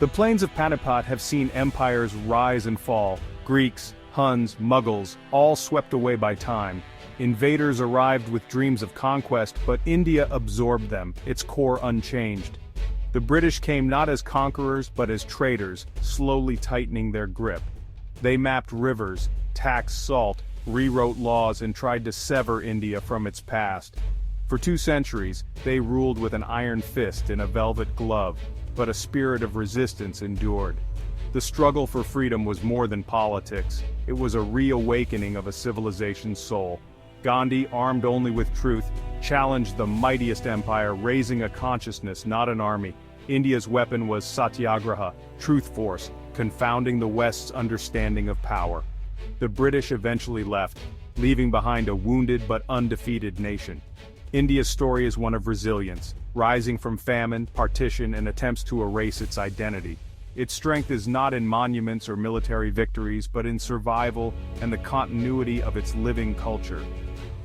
The plains of Panipat have seen empires rise and fall, Greeks, Huns, Mughals, all swept away by time. Invaders arrived with dreams of conquest, but India absorbed them, its core unchanged. The British came not as conquerors but as traders, slowly tightening their grip. They mapped rivers, taxed salt, rewrote laws and tried to sever India from its past. For 2 centuries, they ruled with an iron fist and a velvet glove, but a spirit of resistance endured. The struggle for freedom was more than politics, it was a reawakening of a civilization's soul. Gandhi, armed only with truth, challenged the mightiest empire, raising a consciousness, not an army. India's weapon was satyagraha, truth force, confounding the West's understanding of power. The British eventually left, leaving behind a wounded but undefeated nation. India's story is one of resilience, rising from famine, partition, and attempts to erase its identity. Its strength is not in monuments or military victories, but in survival and the continuity of its living culture.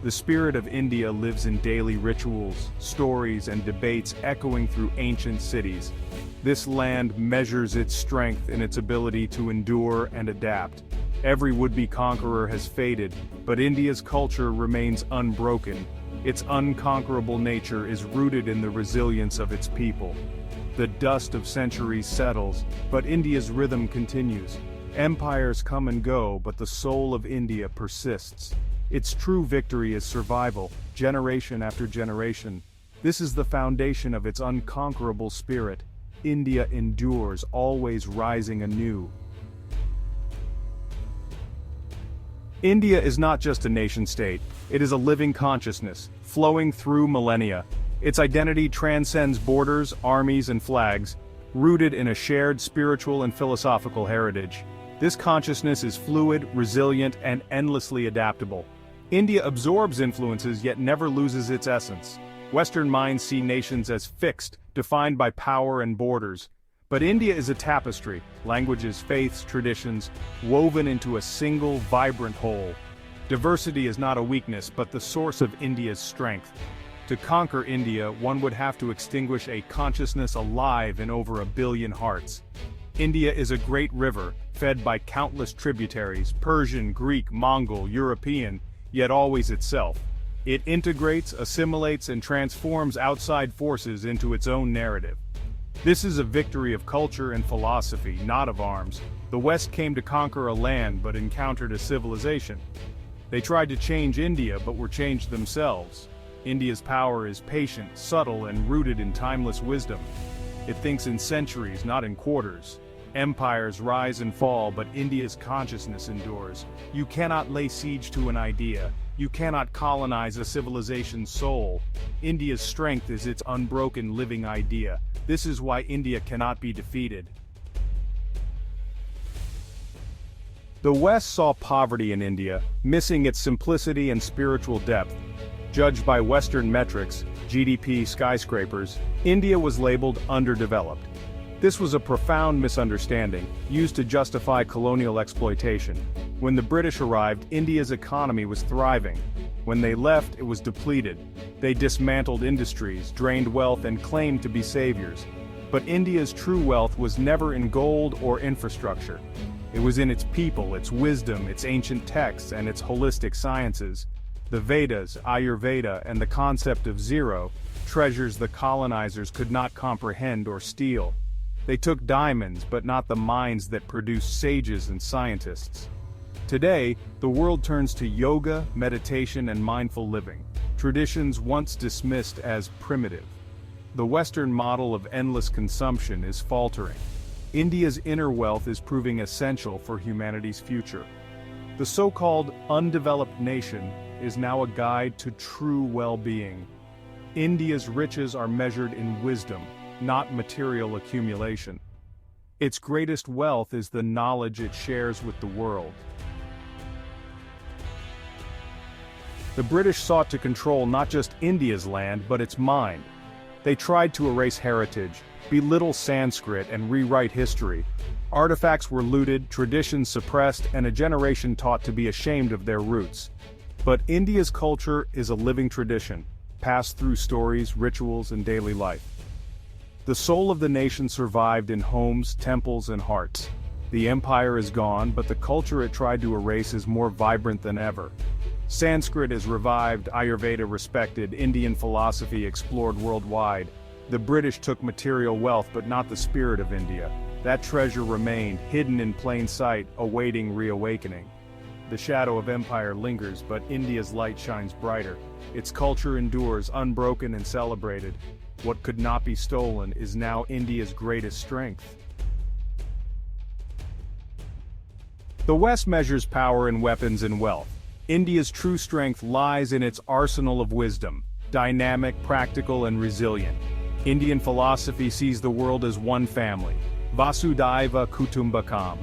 The spirit of India lives in daily rituals, stories, and debates echoing through ancient cities. This land measures its strength in its ability to endure and adapt. Every would-be conqueror has faded, but India's culture remains unbroken. Its unconquerable nature is rooted in the resilience of its people. The dust of centuries settles, but India's rhythm continues. Empires come and go, but the soul of India persists. Its true victory is survival, generation after generation. This is the foundation of its unconquerable spirit. India endures, always rising anew. India is not just a nation-state, it is a living consciousness, flowing through millennia. Its identity transcends borders, armies, and flags, rooted in a shared spiritual and philosophical heritage. This consciousness is fluid, resilient, and endlessly adaptable. India absorbs influences yet never loses its essence. Western minds see nations as fixed, defined by power and borders. But India is a tapestry, languages, faiths, traditions, woven into a single, vibrant whole. Diversity is not a weakness, but the source of India's strength. To conquer India, one would have to extinguish a consciousness alive in over 1 billion hearts. India is a great river, fed by countless tributaries, Persian, Greek, Mongol, European, yet always itself. It integrates, assimilates, and transforms outside forces into its own narrative. This is a victory of culture and philosophy, not of arms. The West came to conquer a land but encountered a civilization. They tried to change India but were changed themselves. India's power is patient, subtle, and rooted in timeless wisdom. It thinks in centuries, not in quarters. Empires rise and fall, but India's consciousness endures. You cannot lay siege to an idea. You cannot colonize a civilization's soul. India's strength is its unbroken living idea. This is why India cannot be defeated. The West saw poverty in India, missing its simplicity and spiritual depth. Judged by Western metrics, GDP, skyscrapers, India was labeled underdeveloped. This was a profound misunderstanding, used to justify colonial exploitation. When the British arrived, India's economy was thriving. When they left, it was depleted. They dismantled industries, drained wealth, and claimed to be saviors. But India's true wealth was never in gold or infrastructure. It was in its people, its wisdom, its ancient texts, and its holistic sciences. The Vedas, Ayurveda, and the concept of zero, treasures the colonizers could not comprehend or steal. They took diamonds, but not the minds that produced sages and scientists. Today, the world turns to yoga, meditation, and mindful living, traditions once dismissed as primitive. The Western model of endless consumption is faltering. India's inner wealth is proving essential for humanity's future. The so-called undeveloped nation is now a guide to true well-being. India's riches are measured in wisdom, not material accumulation. Its greatest wealth is the knowledge it shares with the world. The British sought to control not just India's land, but its mind. They tried to erase heritage, belittle Sanskrit, and rewrite history. Artifacts were looted, traditions suppressed, and a generation taught to be ashamed of their roots. But India's culture is a living tradition, passed through stories, rituals, and daily life. The soul of the nation survived in homes, temples, and hearts. The empire is gone, but the culture it tried to erase is more vibrant than ever. Sanskrit is revived, Ayurveda respected, Indian philosophy explored worldwide. The British took material wealth but not the spirit of India. That treasure remained, hidden in plain sight, awaiting reawakening. The shadow of empire lingers, but India's light shines brighter. Its culture endures, unbroken and celebrated. What could not be stolen is now India's greatest strength. The West measures power in weapons and wealth. India's true strength lies in its arsenal of wisdom, dynamic, practical, and resilient. Indian philosophy sees the world as one family, Vasudhaiva Kutumbakam.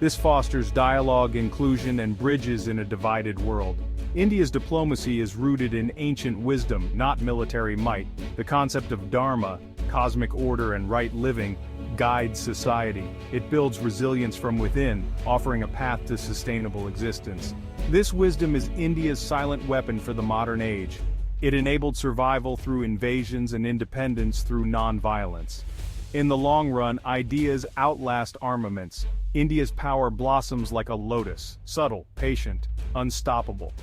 This fosters dialogue, inclusion, and bridges in a divided world. India's diplomacy is rooted in ancient wisdom, not military might. The concept of dharma, cosmic order and right living, guides society. It builds resilience from within, offering a path to sustainable existence. This wisdom is India's silent weapon for the modern age. It enabled survival through invasions and independence through non-violence. In the long run, ideas outlast armaments. India's power blossoms like a lotus, subtle, patient, unstoppable.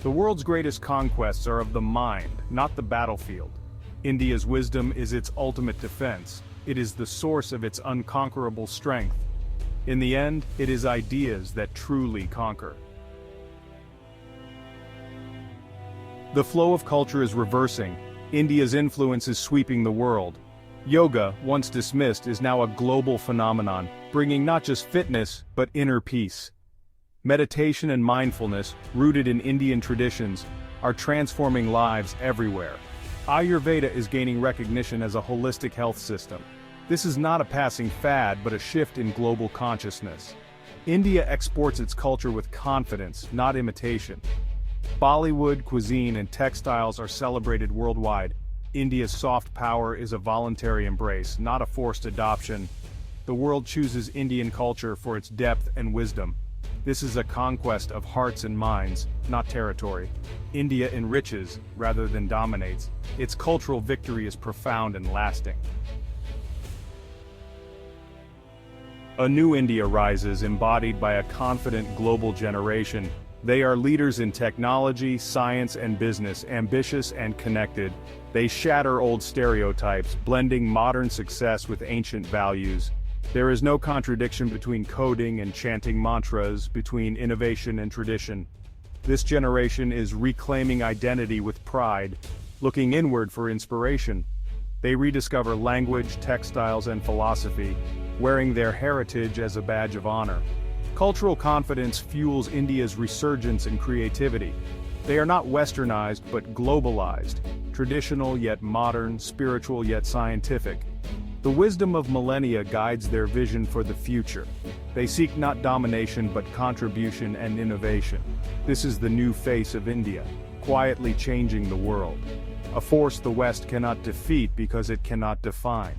The world's greatest conquests are of the mind, not the battlefield. India's wisdom is its ultimate defense. It is the source of its unconquerable strength. In the end, it is ideas that truly conquer. The flow of culture is reversing. India's influence is sweeping the world. Yoga, once dismissed, is now a global phenomenon, bringing not just fitness, but inner peace. Meditation and mindfulness, rooted in Indian traditions, are transforming lives everywhere. Ayurveda is gaining recognition as a holistic health system. This is not a passing fad, but a shift in global consciousness. India exports its culture with confidence, not imitation. Bollywood, cuisine, and textiles are celebrated worldwide. India's soft power is a voluntary embrace, not a forced adoption. The world chooses Indian culture for its depth and wisdom. This is a conquest of hearts and minds, not territory. India enriches, rather than dominates. Its cultural victory is profound and lasting. A new India rises, embodied by a confident global generation. They are leaders in technology, science, and business, ambitious and connected. They shatter old stereotypes, blending modern success with ancient values. There is no contradiction between coding and chanting mantras, between innovation and tradition. This generation is reclaiming identity with pride, looking inward for inspiration. They rediscover language, textiles, and philosophy, wearing their heritage as a badge of honor. Cultural confidence fuels India's resurgence and creativity. They are not westernized but globalized, traditional yet modern, spiritual yet scientific. The wisdom of millennia guides their vision for the future. They seek not domination but contribution and innovation. This is the new face of India, quietly changing the world. A force the West cannot defeat because it cannot define.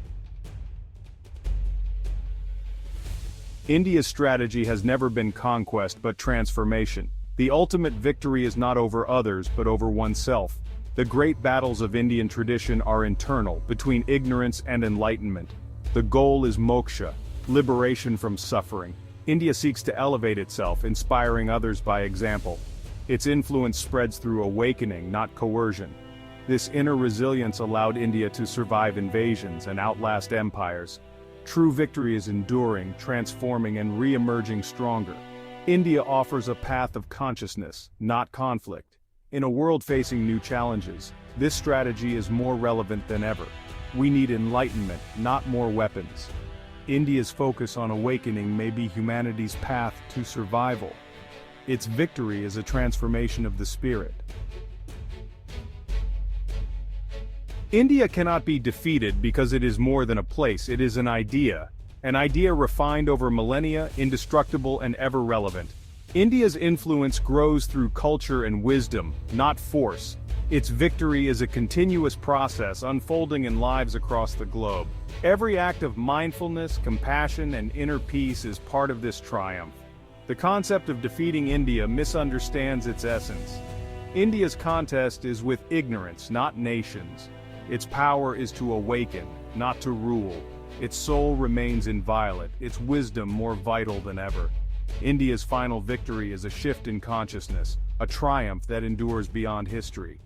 India's strategy has never been conquest but transformation. The ultimate victory is not over others but over oneself. The great battles of Indian tradition are internal, between ignorance and enlightenment. The goal is moksha, liberation from suffering. India seeks to elevate itself, inspiring others by example. Its influence spreads through awakening, not coercion. This inner resilience allowed India to survive invasions and outlast empires. True victory is enduring, transforming, and re-emerging stronger. India offers a path of consciousness, not conflict. In a world facing new challenges, this strategy is more relevant than ever. We need enlightenment, not more weapons. India's focus on awakening may be humanity's path to survival. Its victory is a transformation of the spirit. India cannot be defeated because it is more than a place, it is an idea refined over millennia, indestructible and ever relevant. India's influence grows through culture and wisdom, not force. Its victory is a continuous process unfolding in lives across the globe. Every act of mindfulness, compassion, and inner peace is part of this triumph. The concept of defeating India misunderstands its essence. India's contest is with ignorance, not nations. Its power is to awaken, not to rule. Its soul remains inviolate, its wisdom more vital than ever. India's final victory is a shift in consciousness, a triumph that endures beyond history.